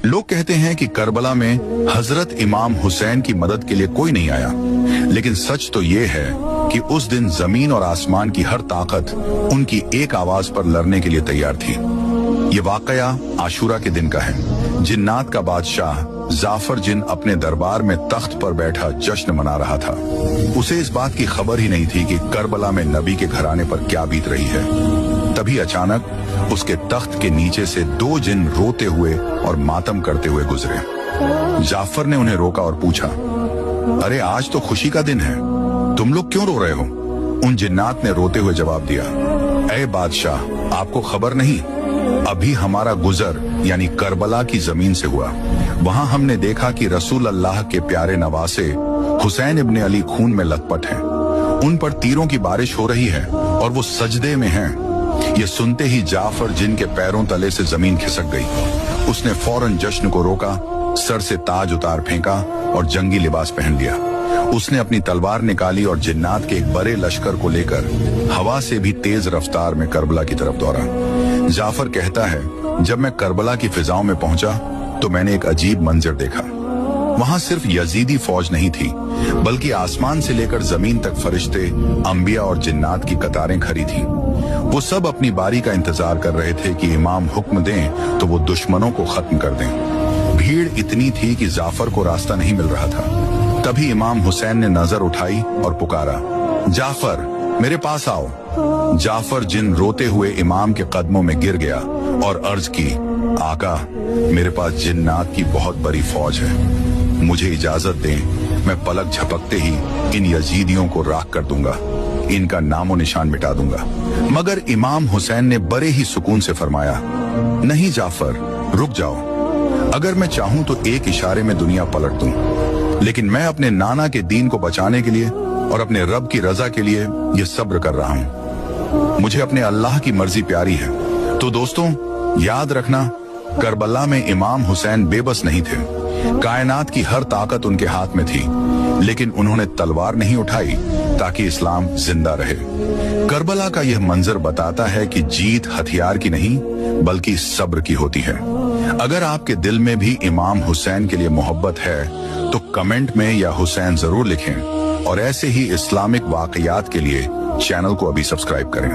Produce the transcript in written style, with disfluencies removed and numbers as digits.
लोग कहते हैं कि करबला में हजरत इमाम हुसैन की मदद के लिए कोई नहीं आया, लेकिन सच तो ये है कि उस दिन जमीन और आसमान की हर ताकत उनकी एक आवाज पर लड़ने के लिए तैयार थी। ये वाकया आशूरा के दिन का है। जिन्नात का बादशाह जाफर जिन अपने दरबार में तख्त पर बैठा जश्न मना रहा था। उसे इस बात की खबर ही नहीं थी कि करबला में नबी के घराने पर क्या बीत रही है। तभी अचानक उसके तख्त के नीचे से दो जिन रोते हुए और मातम करते हुए गुजरे। जाफर ने उन्हें रोका और पूछा, अरे आज तो खुशी का दिन है, तुम लोग क्यों रो रहे हो? उन जिन्नात ने रोते हुए जवाब दिया, ऐ बादशाह, आपको खबर नहीं, अभी हमारा गुजर यानी करबला की जमीन से हुआ। वहां हमने देखा कि रसूल अल्लाह के प्यारे नवासे हुसैन इब्ने अली खून में लथपथ हैं। उन पर तीरों की बारिश हो रही है और वो सजदे में हैं। ये सुनते ही जाफर जिनके पैरों तले से जमीन खिसक गई। उसने फौरन जश्न को रोका, सर से ताज उतार फेंका और जंगी लिबास पहन लिया। उसने अपनी तलवार निकाली और जिन्नात के एक बड़े लश्कर को लेकर हवा से भी तेज रफ्तार में करबला की तरफ दौड़ा। जाफर कहता है, जब मैं करबला की फिजाओं में पहुंचा तो मैंने एक अजीब मंजर देखा। वहां सिर्फ यजीदी फौज नहीं थी, बल्कि आसमान से लेकर जमीन तक फरिश्ते, अंबिया और जिन्नात की कतारें खड़ी थीं। वो सब अपनी बारी का इंतजार कर रहे थे कि इमाम हुक्म दें तो वो दुश्मनों को खत्म कर दें। भीड़ इतनी थी कि जाफर को रास्ता नहीं मिल रहा था। तभी इमाम हुसैन ने नजर उठाई और पुकारा, जाफर मेरे पास आओ। जाफर जिन रोते हुए इमाम के कदमों में गिर गया और अर्ज की, आका मेरे पास जिन्नात की बहुत बड़ी फौज है, मुझे इजाजत दें, मैं पलक झपकते ही इन यजीदियों को राख कर दूंगा, इनका नामो निशान मिटा दूंगा। मगर इमाम हुसैन ने बड़े ही सुकून से फरमाया, नहीं जाफर, रुक जाओ। अगर मैं चाहूं तो एक इशारे में दुनिया पलट दूं, लेकिन मैं अपने नाना के दीन को बचाने के लिए और अपने रब की रजा के लिए ये सब्र कर रहा हूं। मुझे अपने अल्लाह की मर्जी प्यारी है। तो दोस्तों याद रखना, करबला में इमाम हुसैन बेबस नहीं थे। कायनात की हर ताकत उनके हाथ में थी, लेकिन उन्होंने तलवार नहीं उठाई ताकि इस्लाम जिंदा रहे। करबला का यह मंजर बताता है कि जीत हथियार की नहीं बल्कि सब्र की होती है। अगर आपके दिल में भी इमाम हुसैन के लिए मोहब्बत है तो कमेंट में या हुसैन जरूर लिखें, और ऐसे ही इस्लामिक वाकयात के लिए चैनल को अभी सब्सक्राइब करें।